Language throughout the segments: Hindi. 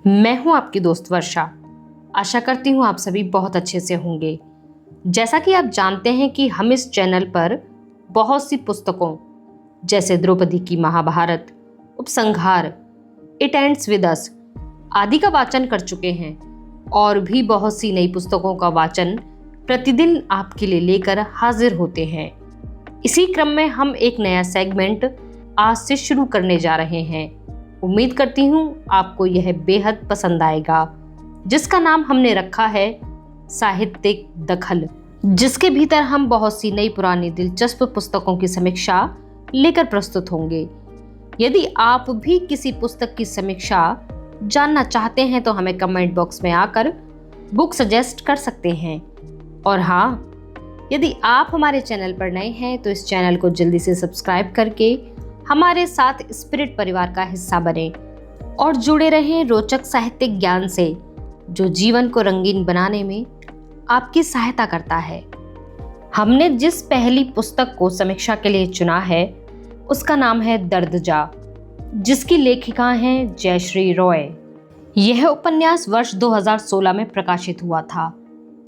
मैं हूं आपकी दोस्त वर्षा। आशा करती हूं आप सभी बहुत अच्छे से होंगे। जैसा कि आप जानते हैं कि हम इस चैनल पर बहुत सी पुस्तकों जैसे द्रौपदी की महाभारत, उपसंहार, इट एंड्स विद अस आदि का वाचन कर चुके हैं और भी बहुत सी नई पुस्तकों का वाचन प्रतिदिन आपके लिए लेकर हाजिर होते हैं। इसी क्रम में हम एक नया सेगमेंट आज से शुरू करने जा रहे हैं। उम्मीद करती हूँ आपको यह बेहद पसंद आएगा, जिसका नाम हमने रखा है साहित्यिक दखल, जिसके भीतर हम बहुत सी नई पुरानी दिलचस्प पुस्तकों की समीक्षा लेकर प्रस्तुत होंगे। यदि आप भी किसी पुस्तक की समीक्षा जानना चाहते हैं तो हमें कमेंट बॉक्स में आकर बुक सजेस्ट कर सकते हैं। और हाँ, यदि आप हमारे चैनल पर नए हैं तो इस चैनल को जल्दी से सब्सक्राइब करके हमारे साथ स्पिरिट परिवार का हिस्सा बने और जुड़े रहें रोचक साहित्यिक ज्ञान से, जो जीवन को रंगीन बनाने में आपकी सहायता करता है। हमने जिस पहली पुस्तक को समीक्षा के लिए चुना है उसका नाम है दर्द जा, जिसकी लेखिका हैं जयश्री रॉय। यह उपन्यास वर्ष 2016 में प्रकाशित हुआ था।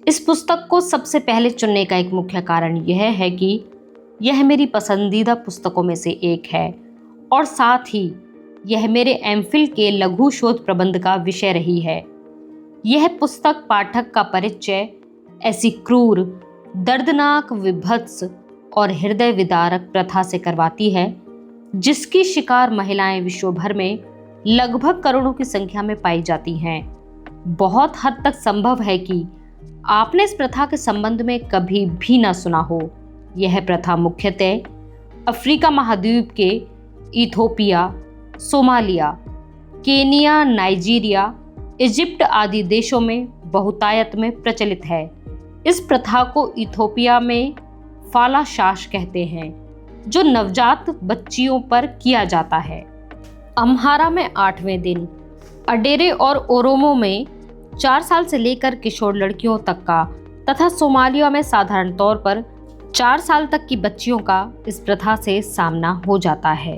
इस पुस्तक को सबसे पहले चुनने का एक मुख्य कारण यह है कि यह मेरी पसंदीदा पुस्तकों में से एक है और साथ ही यह मेरे एमफिल के लघु शोध प्रबंध का विषय रही है। यह पुस्तक पाठक का परिचय ऐसी क्रूर, दर्दनाक, विभत्स और हृदय विदारक प्रथा से करवाती है जिसकी शिकार महिलाएं विश्व भर में लगभग करोड़ों की संख्या में पाई जाती हैं। बहुत हद तक संभव है कि आपने इस प्रथा के संबंध में कभी भी ना सुना हो। यह प्रथा मुख्यतः अफ्रीका महाद्वीप के Ethiopia, Somalia, Kenya, Nigeria, Egypt आदि देशों में बहुतायत में प्रचलित है। इस प्रथा को इथोपिया में फाला शाश कहते हैं, जो नवजात बच्चियों पर किया जाता है। अम्हारा में 8वें दिन, अडेरे और ओरोमो में 4 साल से लेकर किशोर लड़कियों तक का तथा सोमालिया में साधारण तौर पर 4 साल तक की बच्चियों का इस प्रथा से सामना हो जाता है।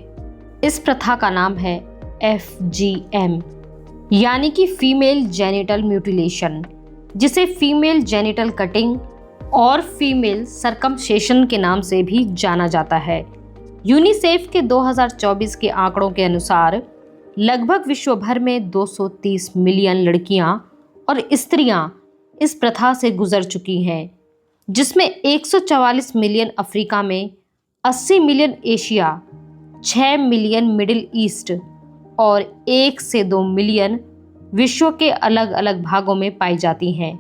इस प्रथा का नाम है FGM, यानी कि फीमेल जेनिटल म्यूटिलेशन, जिसे फीमेल जेनिटल कटिंग और फीमेल सरकमसेशन के नाम से भी जाना जाता है। यूनिसेफ के 2024 के आंकड़ों के अनुसार लगभग विश्व भर में 230 मिलियन लड़कियां और स्त्रियां इस प्रथा से गुजर चुकी हैं, जिसमें 144 मिलियन अफ्रीका में, 80 million Asia, 6 million middle east और 1 से 2 मिलियन विश्व के अलग अलग भागों में पाई जाती हैं।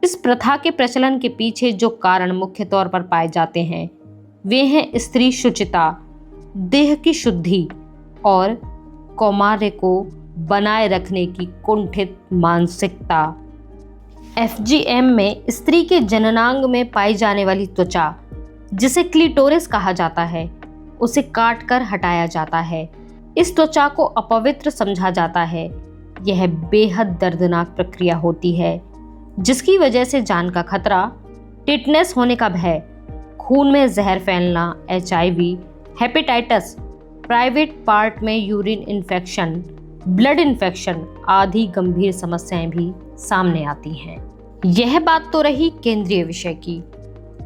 इस प्रथा के प्रचलन के पीछे जो कारण मुख्य तौर पर पाए जाते हैं वे हैं स्त्री शुचिता, देह की शुद्धि और कौमार्य को बनाए रखने की कुंठित मानसिकता। FGM में स्त्री के जननांग में पाई जाने वाली त्वचा, जिसे क्लिटोरिस कहा जाता है, उसे काट कर हटाया जाता है। इस त्वचा को अपवित्र समझा जाता है। यह बेहद दर्दनाक प्रक्रिया होती है, जिसकी वजह से जान का खतरा, टिटनेस होने का भय, खून में जहर फैलना, HIV, हेपेटाइटिस, प्राइवेट पार्ट में यूरिन इन्फेक्शन, ब्लड इन्फेक्शन आदि गंभीर समस्याएं भी सामने आती हैं। यह बात तो रही केंद्रीय विषय की।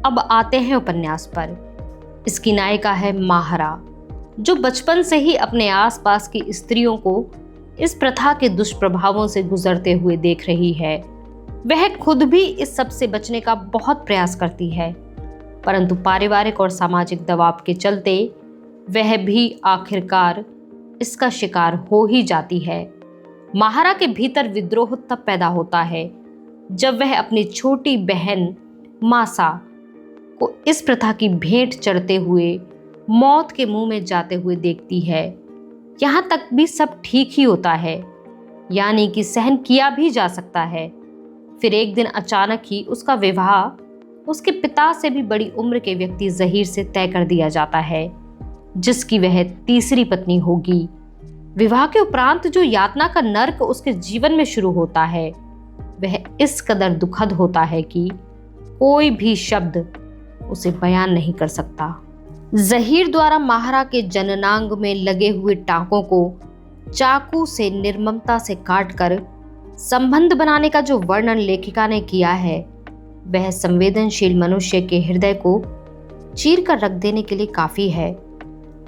अब आते हैं उपन्यास पर। इसकी नायिका है माहरा, जो बचपन से ही अपने आसपास की स्त्रियों को इस प्रथा के दुष्प्रभावों से गुजरते हुए देख रही है। वह खुद भी इस सब से बचने का बहुत प्रयास करती है, परंतु पारिवारिक और सामाजिक दबाव के चलते वह भी आखिरकार इसका शिकार हो ही जाती है। माहरा के भीतर विद्रोह तब पैदा होता है जब वह अपनी छोटी बहन मासा को इस प्रथा की भेंट चढ़ते हुए मौत के मुंह में जाते हुए देखती है। यहाँ तक भी सब ठीक ही होता है, यानी कि सहन किया भी जा सकता है। फिर एक दिन अचानक ही उसका विवाह उसके पिता से भी बड़ी उम्र के व्यक्ति जहीर से तय कर दिया जाता है, जिसकी वह तीसरी पत्नी होगी। विवाह के उपरांत जो यातना का नर्क उसके जीवन में शुरू होता है वह इस कदर दुखद होता है कि कोई भी शब्द उसे बयान नहीं कर सकता। जहीर द्वारा माहरा के जननांग में लगे हुए टांकों को चाकू से निर्ममता से काटकर संबंध बनाने का जो वर्णन लेखिका ने किया है वह संवेदनशील मनुष्य के हृदय को चीर कर रख देने के लिए काफी है।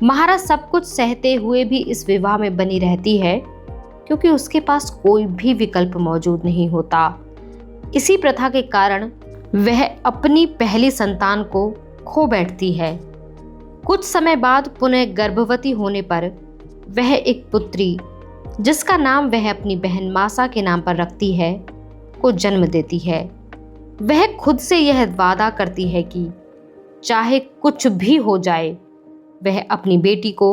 महाराज सब कुछ सहते हुए भी इस विवाह में बनी रहती है क्योंकि उसके पास कोई भी विकल्प मौजूद नहीं होता। इसी प्रथा के कारण वह अपनी पहली संतान को खो बैठती है। कुछ समय बाद पुनः गर्भवती होने पर वह एक पुत्री, जिसका नाम वह अपनी बहन मासा के नाम पर रखती है, को जन्म देती है। वह खुद से यह वादा करती है कि चाहे कुछ भी हो जाए वह अपनी बेटी को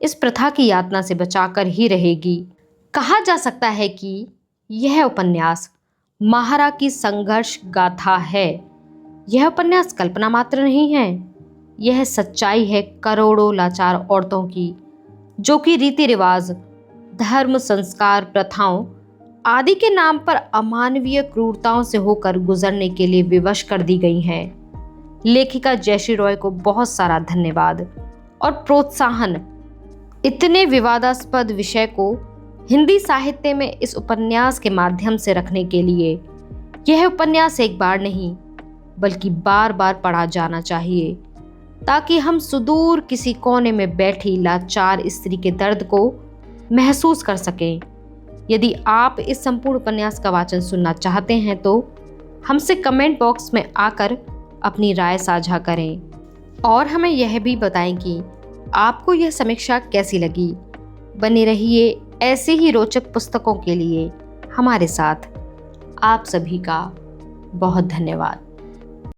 इस प्रथा की यातना से बचाकर ही रहेगी। कहा जा सकता है कि यह उपन्यास महारा की संघर्ष गाथा है। यह उपन्यास कल्पना मात्र नहीं है, यह सच्चाई है करोड़ों लाचार औरतों की, जो कि रीति रिवाज, धर्म, संस्कार, प्रथाओं आदि के नाम पर अमानवीय क्रूरताओं से होकर गुजरने के लिए विवश कर दी गई हैं। लेखिका जयश्री रॉय को बहुत सारा धन्यवाद और प्रोत्साहन। इतने विवादास्पद विषय को हिंदी साहित्य में इस उपन्यास के माध्यम से रखने के लिए यह उपन्यास एक बार नहीं बल्कि बार बार पढ़ा जाना चाहिए, ताकि हम सुदूर किसी कोने में बैठी लाचार स्त्री के दर्द को महसूस कर सकें। यदि आप इस संपूर्ण उपन्यास का वाचन सुनना चाहते हैं तो हमसे कमेंट बॉक्स में आकर अपनी राय साझा करें और हमें यह भी बताएं कि आपको यह समीक्षा कैसी लगी। बने रहिए ऐसे ही रोचक पुस्तकों के लिए हमारे साथ। आप सभी का बहुत धन्यवाद।